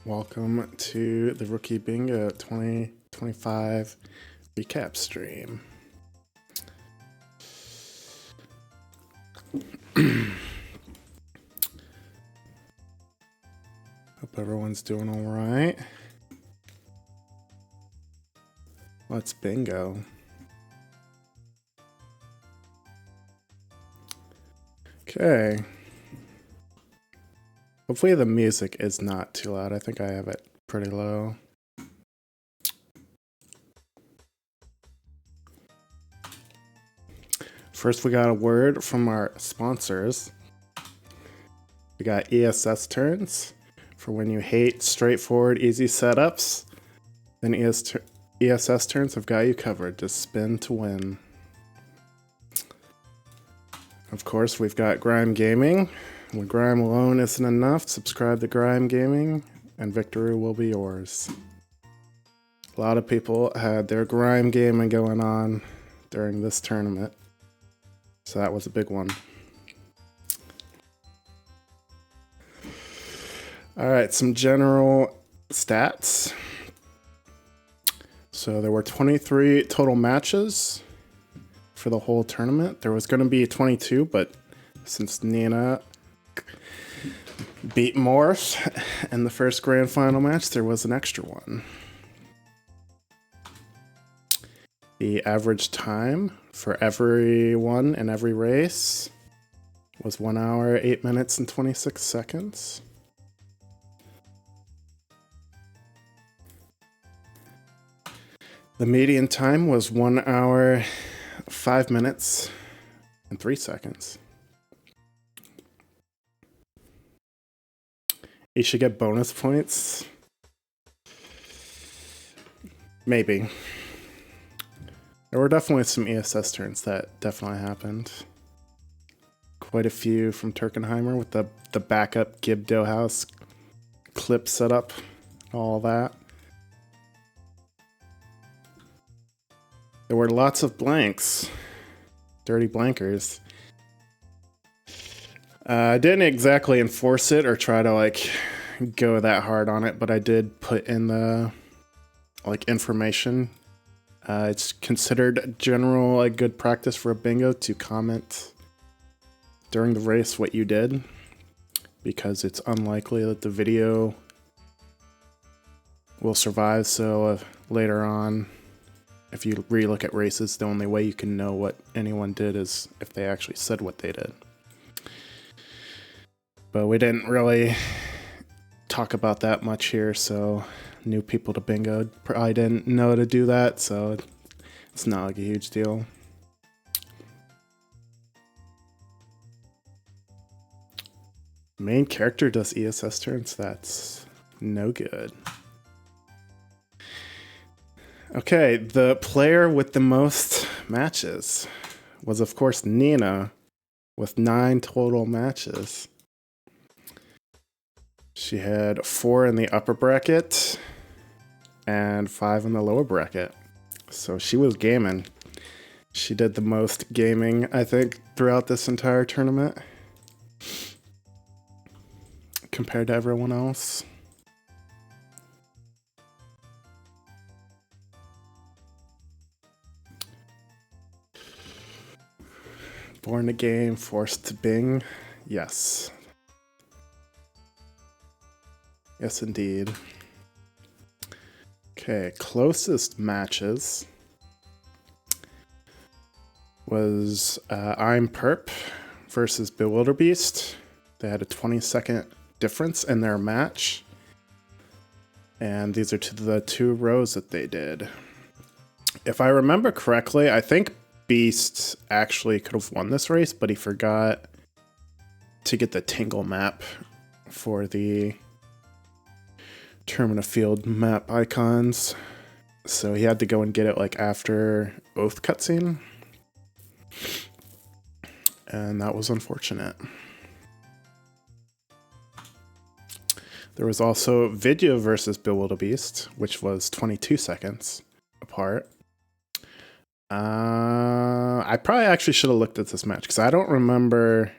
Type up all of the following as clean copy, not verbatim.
Welcome to the Rookie Bingo 2025 recap stream. Hope everyone's doing all right. Let's bingo. Okay. Hopefully the music is not too loud. I think I have it pretty low. First, we got a word from our sponsors. We got ESS turns for when you hate straightforward, easy setups. Then ESS turns have got you covered. Just spin to win. Of course, we've got Grime Gaming. When Grime alone isn't enough, subscribe to Grime Gaming and victory will be yours. A lot of people had their Grime gaming going on during this tournament, so that was a big one. All right, some general stats. So there were 23 total matches for the whole tournament. There was going to be 22, but since Nina beat Morph in the first grand final match, there was an extra one. The average time for everyone in every race was 1 hour, 8 minutes, and 26 seconds. The median time was 1 hour, 5 minutes, and 3 seconds. You should get bonus points. Maybe. There were definitely some ESS turns that definitely happened. Quite a few from Turkenheimer with the backup Gibdo House clip setup, all that. There were lots of blanks. Dirty blankers. I didn't exactly enforce it or try to go that hard on it, but I did put in the information. It's considered general good practice for a bingo to comment during the race what you did, because it's unlikely that the video will survive. So later on, if you relook at races, the only way you can know what anyone did is if they actually said what they did. But we didn't really talk about that much here, so new people to bingo probably didn't know to do that, so it's not a huge deal. Main character does ESS turns, that's no good. Okay, the player with the most matches was, of course, Nina, with 9 total matches. She had 4 in the upper bracket and 5 in the lower bracket. So she was gaming. She did the most gaming, I think, throughout this entire tournament compared to everyone else. Born to game, forced to bing. Yes. Yes, indeed. Okay, closest matches was I'm Perp versus Bewilderbeast. They had a 20-second difference in their match. And these are the 2 rows that they did. If I remember correctly, I think Beast actually could have won this race, but he forgot to get the Tingle map for the Termina Field map icons, so he had to go and get it after Oath cutscene, and that was unfortunate. There was also Video versus Bewilderbeast, which was 22 seconds apart. I probably actually should have looked at this match because I don't remember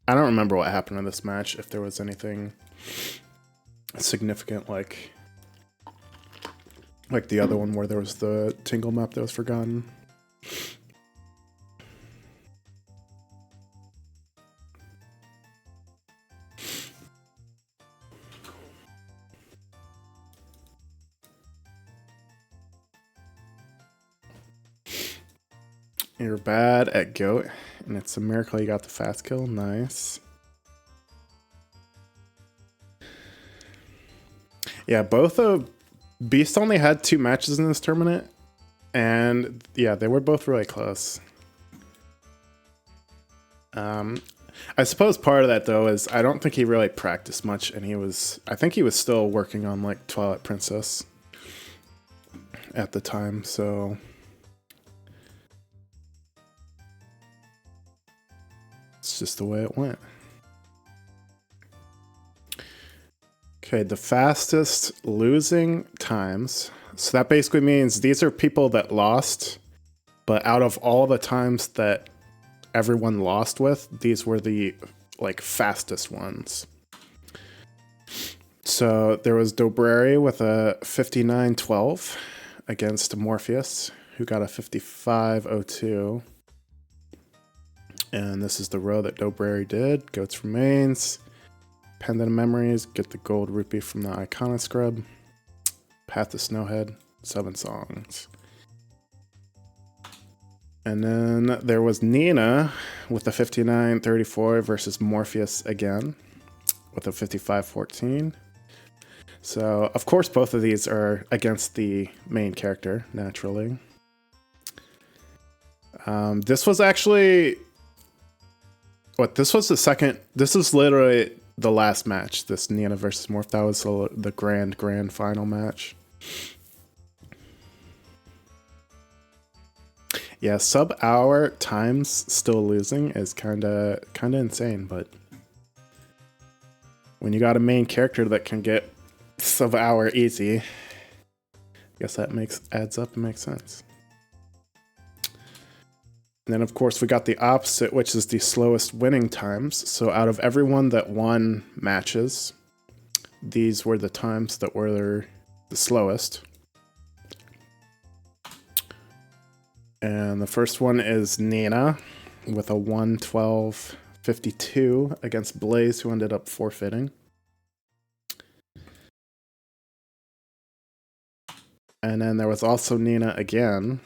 what happened in this match, if there was anything significant like the other one where there was the Tingle map that was forgotten. You're bad at goat, and it's a miracle you got the fast kill. Nice. Yeah, both of Beast only had 2 matches in this tournament, and yeah, they were both really close. I suppose part of that though is I don't think he really practiced much, and I think he was still working on like Twilight Princess at the time, so it's just the way it went. Okay, the fastest losing times. So that basically means these are people that lost, but out of all the times that everyone lost with, these were the like fastest ones. So there was Dobrari with a 59-12 against Morpheus, who got a 55-02. And this is the row that Dobrari did. Goats Remains, Pendant of Memories, get the gold rupee from the Icona Scrub, Path to Snowhead, 7 songs. And then there was Nina with a 59-34 versus Morpheus again with a 55-14. So, of course, both of these are against the main character, naturally. This was actually... this was the second... This is literally the last match, this Nina versus Morph. That was the grand final match. Yeah, sub-hour times still losing is kinda insane, but when you got a main character that can get sub-hour easy, I guess that adds up and makes sense. And then of course we got the opposite, which is the slowest winning times. So out of everyone that won matches, these were the times that were the slowest. And the first one is Nina with a 1:12:52 against Blaze, who ended up forfeiting. And then there was also Nina again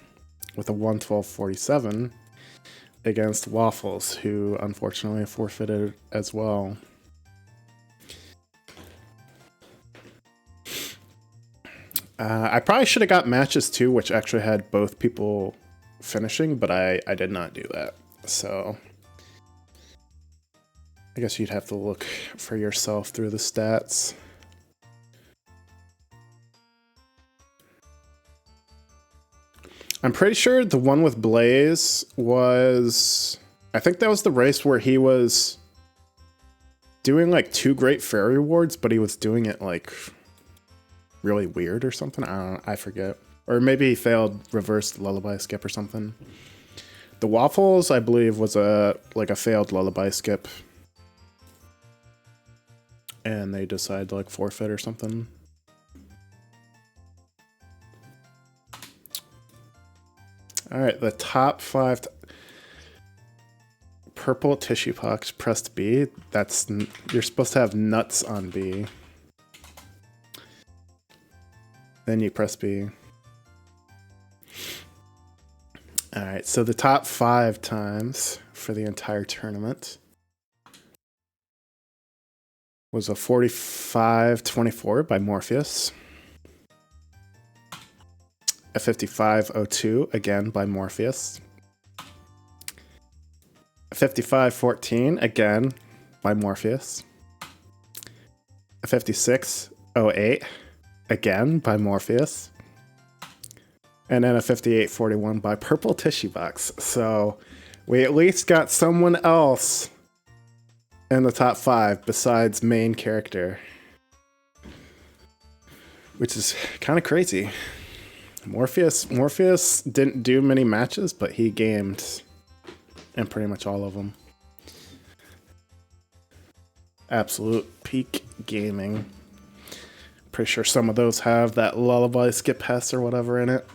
with a 1:12:47 against Waffles, who unfortunately forfeited as well. I probably should have got matches too, which actually had both people finishing, but I did not do that. So I guess you'd have to look for yourself through the stats. I'm pretty sure the one with Blaze was... I think that was the race where he was doing like 2 great fairy rewards, but he was doing it like really weird or something. I don't know, I forget. Or maybe he failed reverse lullaby skip or something. The Waffles, I believe, was a failed lullaby skip. And they decided to like forfeit or something. Alright, the top 5... Purple Tissue Pox pressed B. You're supposed to have nuts on B. Then you press B. Alright, so the top 5 times for the entire tournament was a 45-24 by Morpheus. A 55-02 again by Morpheus. A 55-14 again by Morpheus. A 56-08 again by Morpheus. And then a 58-41 by Purple Tissue Box. So we at least got someone else in the top 5 besides main character, which is kind of crazy. Morpheus didn't do many matches, but he gamed in pretty much all of them. Absolute peak gaming. Pretty sure some of those have that lullaby skip pass or whatever in it.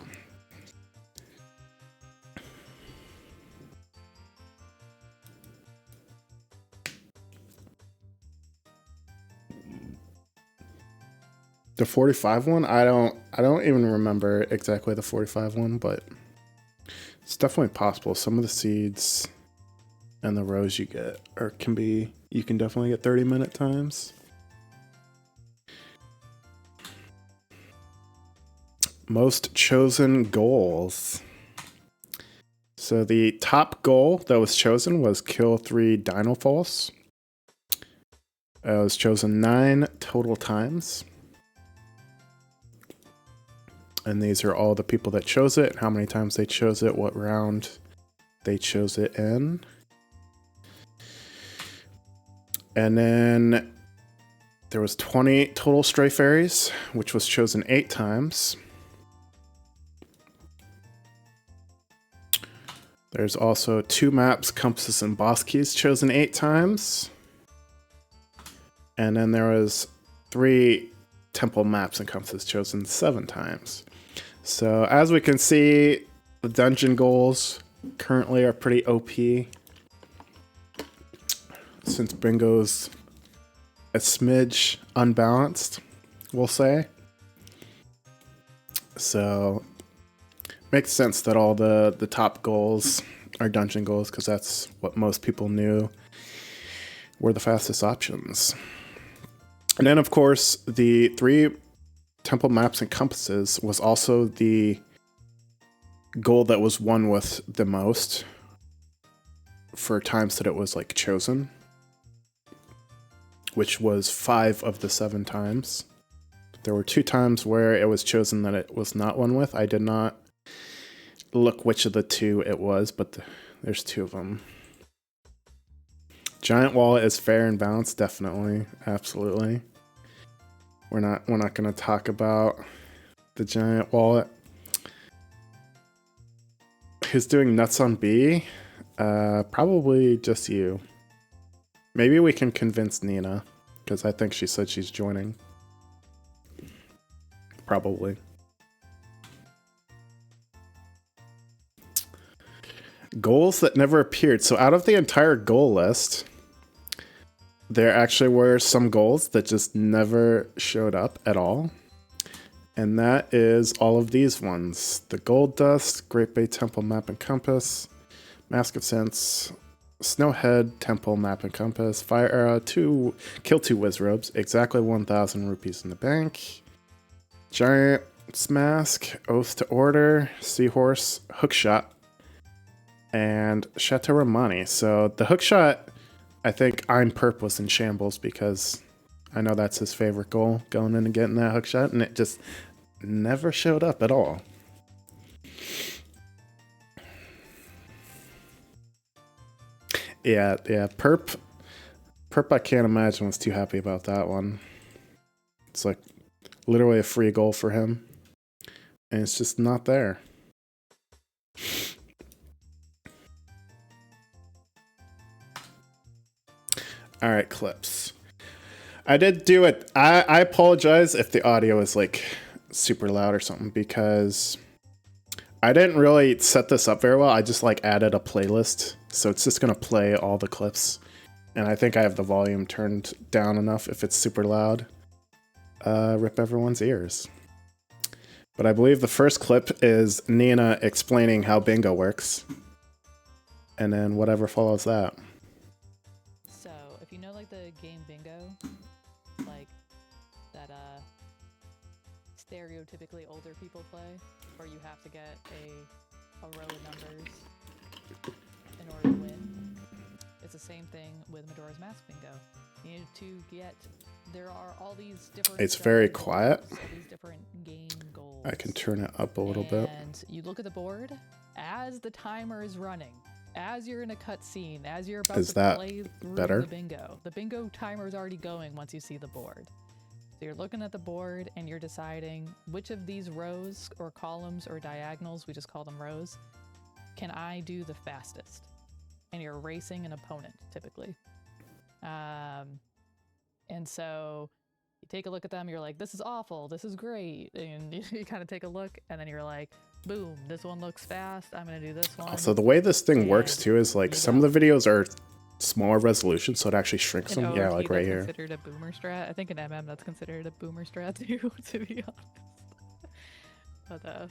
The 45 one, I don't even remember exactly the 45 one, but it's definitely possible. Some of the seeds and the rows you get you can definitely get 30-minute times. Most chosen goals. So the top goal that was chosen was kill 3 Dinolfos. It was chosen 9 total times. And these are all the people that chose it, how many times they chose it, what round they chose it in. And then there was 20 total Stray Fairies, which was chosen 8 times. There's also 2 maps, Compasses and Boss Keys, chosen 8 times. And then there was 3 temple maps and compasses chosen 7 times. So as we can see, the dungeon goals currently are pretty OP. Since Bingo's a smidge unbalanced, we'll say. So makes sense that all the top goals are dungeon goals, because that's what most people knew were the fastest options. And then, of course, the 3 temple maps and compasses was also the goal that was won with the most for times that it was like chosen, which was 5 of the 7 times. There were 2 times where it was chosen that it was not won with. I did not look which of the 2 it was, but there's 2 of them. Giant wallet is fair and balanced, definitely, absolutely. We're not going to talk about the giant wallet. Who's doing nuts on B? Probably just you. Maybe we can convince Nina, because I think she said she's joining. Probably. Goals that never appeared. So out of the entire goal list, there actually were some goals that just never showed up at all. And that is all of these ones. The Gold Dust, Great Bay Temple Map and Compass, Mask of Sense, Snowhead Temple Map and Compass, Fire Arrow, Kill 2 Wizrobes, exactly 1,000 rupees in the bank, Giant's Mask, Oath to Order, Seahorse, Hookshot, and Chateau Romani. So the Hookshot, I think I'm Perp was in shambles, because I know that's his favorite goal, going in and getting that hookshot, and it just never showed up at all. Yeah, Perp I can't imagine was too happy about that one. It's like literally a free goal for him, and it's just not there. All right, clips. I did do it. I apologize if the audio is like super loud or something, because I didn't really set this up very well. I just like added a playlist, so it's just gonna play all the clips, and I think I have the volume turned down enough. If it's super loud, rip everyone's ears. But I believe the first clip is Nina explaining how bingo works, and then whatever follows that. So, if you know like the game bingo, like that stereotypically older people play, where you have to get a row of numbers in order to win. It's the same thing with Majora's Mask bingo. You need to get, there are all these different... It's very quiet. All these different game goals. I can turn it up a little bit. And you look at the board as the timer is running. As you're in a cutscene, as you're about to play through the bingo timer is already going once you see the board. So you're looking at the board and you're deciding which of these rows or columns or diagonals, we just call them rows, can I do the fastest? And you're racing an opponent, typically. And so You take a look at them, you're like, this is awful, this is great, and you kind of take a look, and then you're like, boom, this one looks fast, I'm gonna do this one. So the way this thing works too is like some of the videos are smaller resolution, so it actually shrinks them. Yeah, like right here. Considered a boomer strat. I think in MM that's considered a boomer strat too, to be honest.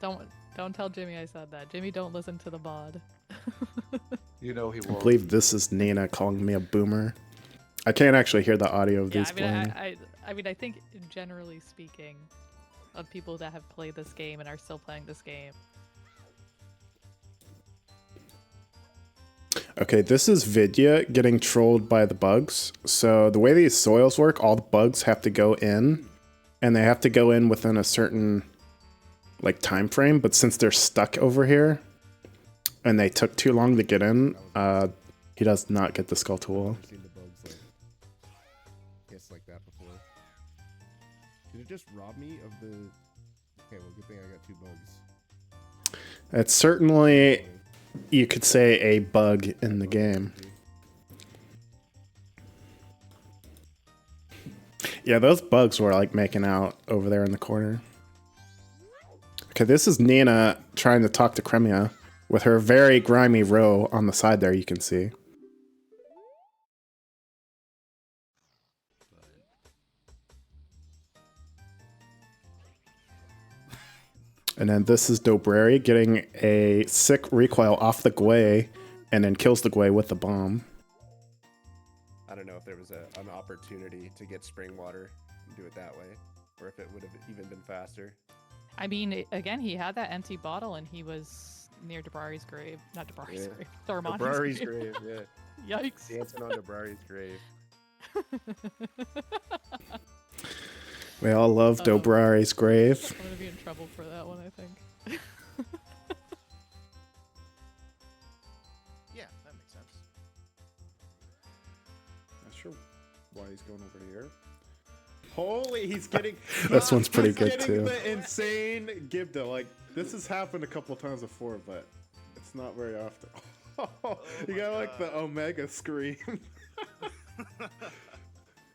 But don't tell Jimmy I said that. Jimmy, don't listen to the mod. You know he won't. I believe this is Nina calling me a boomer. I can't actually hear the audio of these playing. I mean, I think generally speaking, of people that have played this game and are still playing this game. Okay, this is Vidya getting trolled by the bugs. So the way these soils work, all the bugs have to go in, and they have to go in within a certain like time frame. But since they're stuck over here, and they took too long to get in, he does not get the skull tool. I've seen the bugs like hiss like that before. Did it just rob me of the? Okay, well, good thing I got 2 bugs. It's certainly, you could say, a bug in the game. Yeah, those bugs were like making out over there in the corner. Okay, this is Nina trying to talk to Cremia with her very grimy row on the side there, you can see. And then this is Dobrari getting a sick recoil off the Gwei and then kills the Gwei with the bomb. I don't know if there was an opportunity to get spring water and do it that way, or if it would have even been faster. I mean, again, he had that empty bottle and he was near Dobrari's grave. Not Dobrari's grave. Dobrari's grave, yeah. Yikes. Dancing on Dobrari's grave. We all love Dobrari's grave. I'm gonna be in trouble for that one, I think. Yeah, that makes sense. Not sure why he's going over here. Holy, he's getting. This one's pretty good too. The insane Gibda. Like, this has happened a couple times before, but it's not very often. Oh, you got like the Omega scream.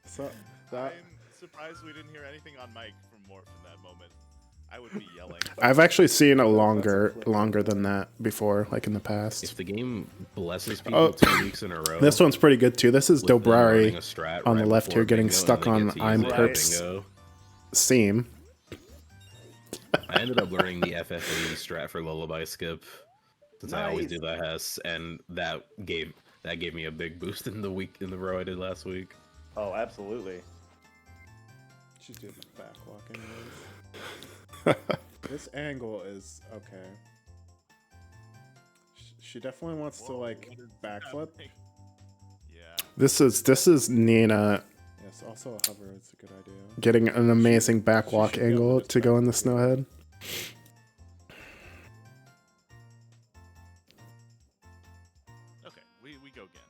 So that. I'm surprised we didn't hear anything on mic from that moment. I would be yelling. I've actually seen a longer than that before, like in the past. If the game blesses people 2 weeks in a row, this one's pretty good too. This is Dobrari on the right left here getting stuck on I'm Perp's seam. I ended up learning the FFA strat for Lullaby Skip, since I always do the Hess, and that gave me a big boost in the row I did last week. Oh, absolutely. She's doing the backwalk anyways. This angle is okay. She definitely wants to like backflip. Yeah. This is Nina. Yes, also a hover is a good idea. Getting an amazing backwalk angle to go in the snowhead. Okay, we go again.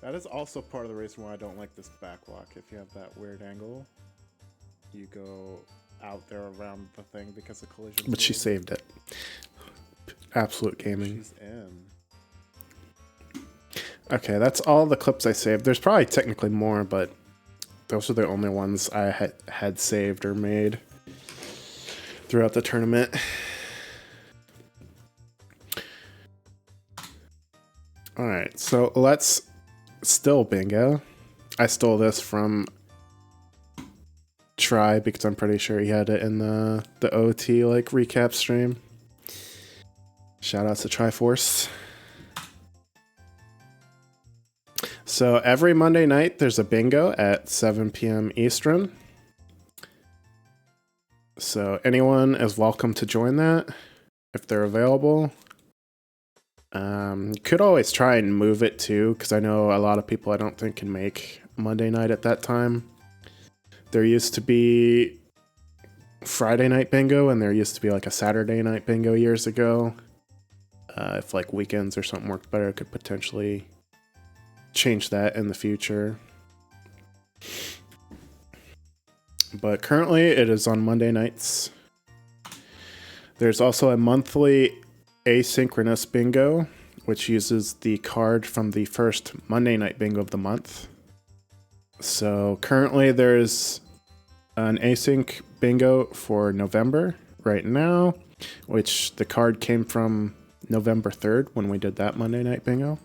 That is also part of the reason why I don't like this backwalk. If you have that weird angle, you go out there around the thing because of collision. But she saved it. Absolute gaming. She's in. Okay, that's all the clips I saved. There's probably technically more, but those are the only ones I had saved or made throughout the tournament. Alright, so let's still bingo. I stole this from Try because I'm pretty sure he had it in the OT like recap stream. Shout outs to Triforce. So every Monday night there's a bingo at 7 p.m. Eastern. So anyone is welcome to join that if they're available. You could always try and move it too, because I know a lot of people I don't think can make Monday night at that time. There used to be Friday night bingo, and there used to be like a Saturday night bingo years ago. If like weekends or something worked better, I could potentially change that in the future. But currently it is on Monday nights. There's also a monthly asynchronous bingo, which uses the card from the first Monday night bingo of the month. So currently there's an async bingo for November right now, which the card came from November 3rd when we did that Monday night bingo.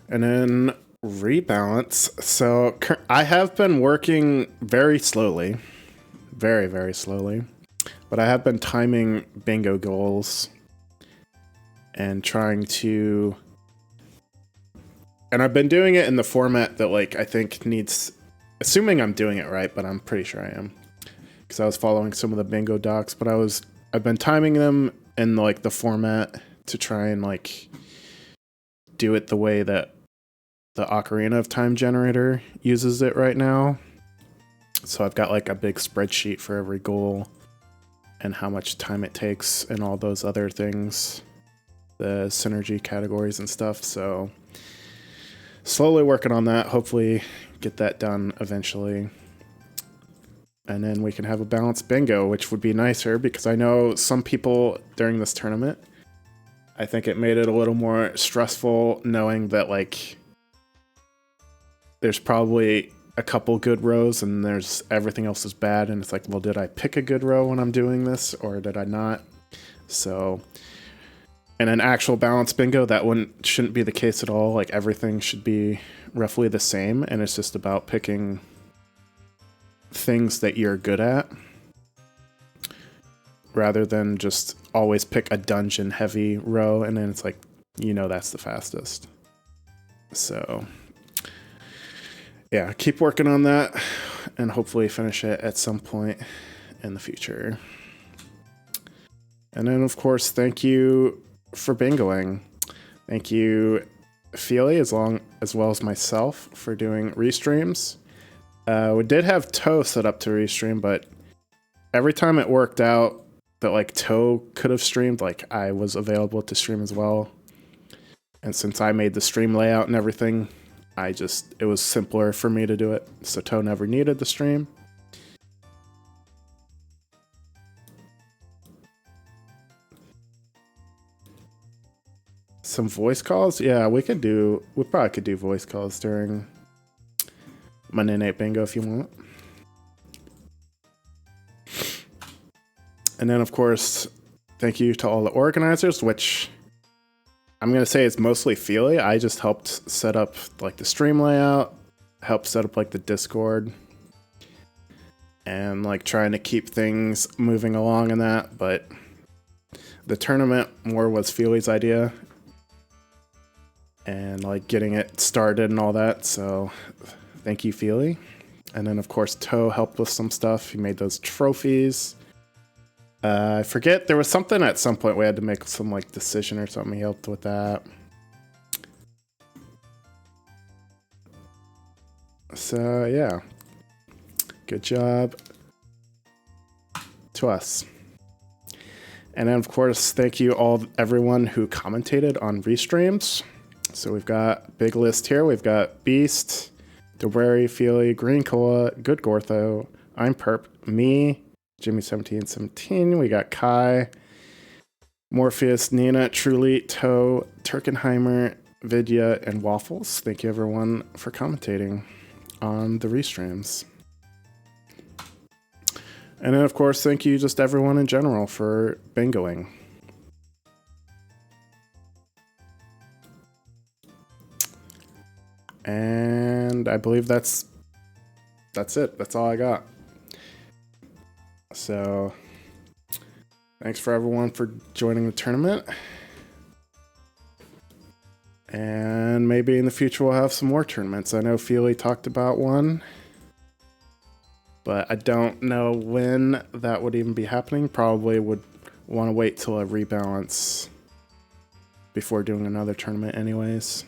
And then rebalance. So I have been working very slowly, very, very slowly, but I have been timing bingo goals and trying to, and I've been doing it in the format that like I think needs, assuming I'm doing it right, but I'm pretty sure I am, because I was following some of the bingo docs, but I've been timing them in like the format to try and like do it the way that the Ocarina of Time generator uses it right now. So I've got like a big spreadsheet for every goal and how much time it takes and all those other things, the synergy categories and stuff. So slowly working on that, hopefully get that done eventually. And then we can have a balanced bingo, which would be nicer because I know some people during this tournament, I think it made it a little more stressful knowing that like there's probably a couple good rows and there's everything else is bad, and it's like, well, did I pick a good row when I'm doing this or did I not? So in an actual balanced bingo, that shouldn't be the case at all. Like everything should be roughly the same, and it's just about picking things that you're good at rather than just always pick a dungeon heavy row and then it's like, that's the fastest. So yeah, keep working on that and hopefully finish it at some point in the future. And then, of course, thank you for bingoing. Thank you, Feely, as well as myself for doing restreams. We did have Toe set up to restream, but every time it worked out that like Toe could have streamed, like I was available to stream as well. And since I made the stream layout and everything, it was simpler for me to do it. So Toe never needed the stream. Some voice calls? Yeah, we probably could do voice calls during Monday Night Bingo if you want. And then, of course, thank you to all the organizers, which I'm going to say it's mostly Feely. I just helped set up like the stream layout, helped set up like the Discord, and like trying to keep things moving along in that. But the tournament more was Feely's idea and like getting it started and all that. So thank you, Feely. And then, of course, Toe helped with some stuff. He made those trophies. I forget, there was something at some point we had to make some like decision or something. He helped with that. So yeah, good job to us. And then, of course, thank you everyone who commentated on restreams. So we've got a big list here. We've got Beast, Doberi, Feely, Green Cola, Good Gortho, I'm Perp, me, Jimmy1717, we got Kai, Morpheus, Nina, Truly, Toe, Turkenheimer, Vidya, and Waffles. Thank you everyone for commentating on the restreams. And then, of course, thank you just everyone in general for bingoing. And I believe that's it. That's all I got. So thanks for everyone for joining the tournament. And maybe in the future we'll have some more tournaments. I know Feely talked about one, but I don't know when that would even be happening. Probably would want to wait till a rebalance before doing another tournament anyways.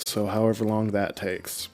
So however long that takes.